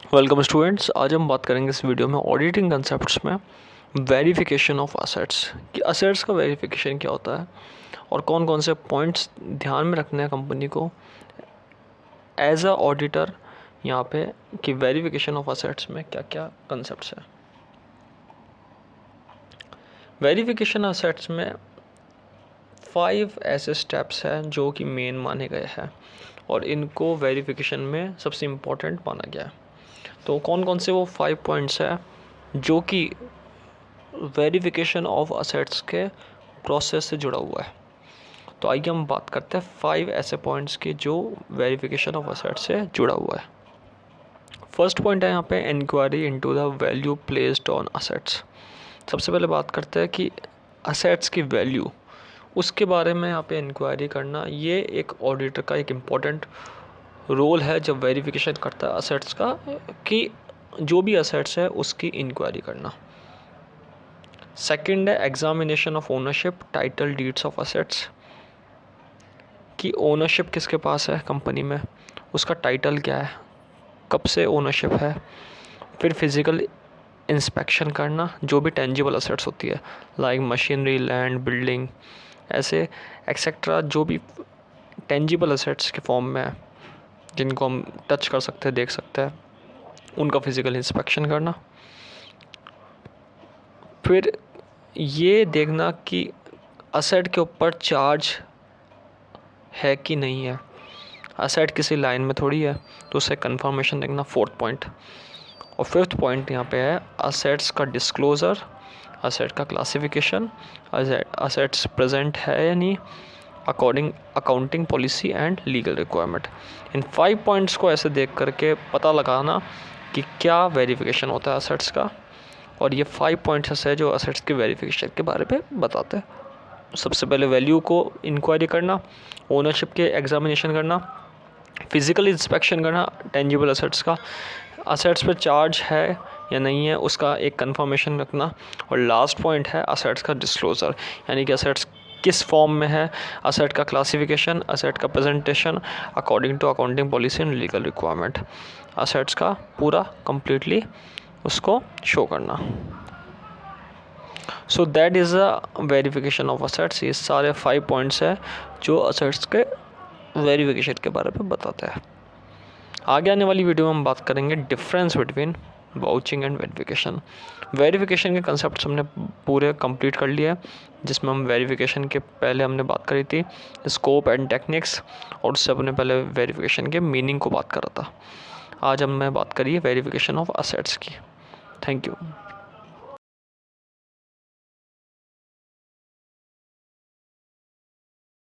Welcome students. आज हम बात करेंगे इस वीडियो में ऑडिटिंग कंसेप्ट्स में वेरिफिकेशन ऑफ असेट्स कि असेट्स का वेरिफिकेशन क्या होता है और कौन कौन से पॉइंट्स ध्यान में रखने हैं कंपनी को एज अ ऑडिटर यहाँ पे कि वेरिफिकेशन ऑफ असेट्स में क्या क्या कंसेप्ट्स हैं। वेरिफिकेशन असेट्स में 5 ऐसे स्टेप्स हैं जो कि मेन माने गए हैं और इनको वेरिफिकेशन में सबसे इम्पोर्टेंट माना गया है। तो कौन कौन से वो 5 पॉइंट्स हैं जो कि वेरिफिकेशन ऑफ असेट्स के प्रोसेस से जुड़ा हुआ है। तो आइए हम बात करते हैं 5 ऐसे पॉइंट्स की जो वेरिफिकेशन ऑफ असेट्स से जुड़ा हुआ है। फर्स्ट पॉइंट है यहाँ पे inquiry into the value placed on assets. सबसे पहले बात करते हैं कि असेट्स की वैल्यू, उसके बारे में यहाँ पे इंक्वायरी करना, ये एक ऑडिटर का एक इम्पॉर्टेंट रोल है जब वेरिफिकेशन करता है असेट्स का, कि जो भी असेट्स है उसकी इंक्वायरी करना। सेकंड है examination of ownership title deeds of assets, कि ओनरशिप किसके पास है कंपनी में, उसका टाइटल क्या है, कब से ओनरशिप है। फिर फिज़िकल इंस्पेक्शन करना, जो भी टेंजिबल असेट्स होती है लाइक मशीनरी, लैंड, बिल्डिंग, ऐसे एक्सेट्रा जो भी टेंजिबल असेट्स के फॉर्म में है जिनको हम टच कर सकते हैं, देख सकते हैं, उनका फिज़िकल इंस्पेक्शन करना। फिर ये देखना कि असेट के ऊपर चार्ज है कि नहीं है, असेट किसी लाइन में थोड़ी है, तो उससे कंफर्मेशन देखना, फोर्थ पॉइंट। और फिफ्थ पॉइंट यहाँ पे है असेट्स का डिस्क्लोज़र, असेट का क्लासिफिकेशन, असेट्स प्रेजेंट है या नहीं according accounting policy and legal requirement. In 5 points को ऐसे देख करके पता लगाना कि क्या वेरिफिकेशन होता है असेट्स का, और ये 5 पॉइंट्स ऐसे हैं जो असेट्स के वेरिफिकेशन के बारे में बताते हैं। सबसे पहले वैल्यू को इंक्वायरी करना, ओनरशिप के एग्जामिनेशन करना, फिज़िकल इंस्पेक्शन करना टेंजिबल असेट्स का, असेट्स पे चार्ज है या नहीं है उसका एक कंफर्मेशन रखना, और लास्ट पॉइंट है असेट्स का डिस्क्लोज़र, यानी कि असेट्स किस फॉर्म में है, असेट का क्लासिफिकेशन, असेट का presentation according to accounting policy and legal requirement, assets का पूरा कंप्लीटली उसको शो करना। So that is a verification of assets. ये सारे 5 पॉइंट्स हैं जो असेट्स के वेरिफिकेशन के बारे में बताते हैं। आगे आने वाली वीडियो में हम बात करेंगे difference between vouching and verification. Verification के कंसेप्ट हमने पूरे कंप्लीट कर लिए, जिसमें हम वेरिफिकेशन के पहले हमने बात करी थी स्कोप एंड टेक्निक्स, और उससे अपने पहले वेरिफिकेशन के मीनिंग को बात करा था। आज हम मैं बात करिए वेरिफिकेशन ऑफ असेट्स की। Thank you.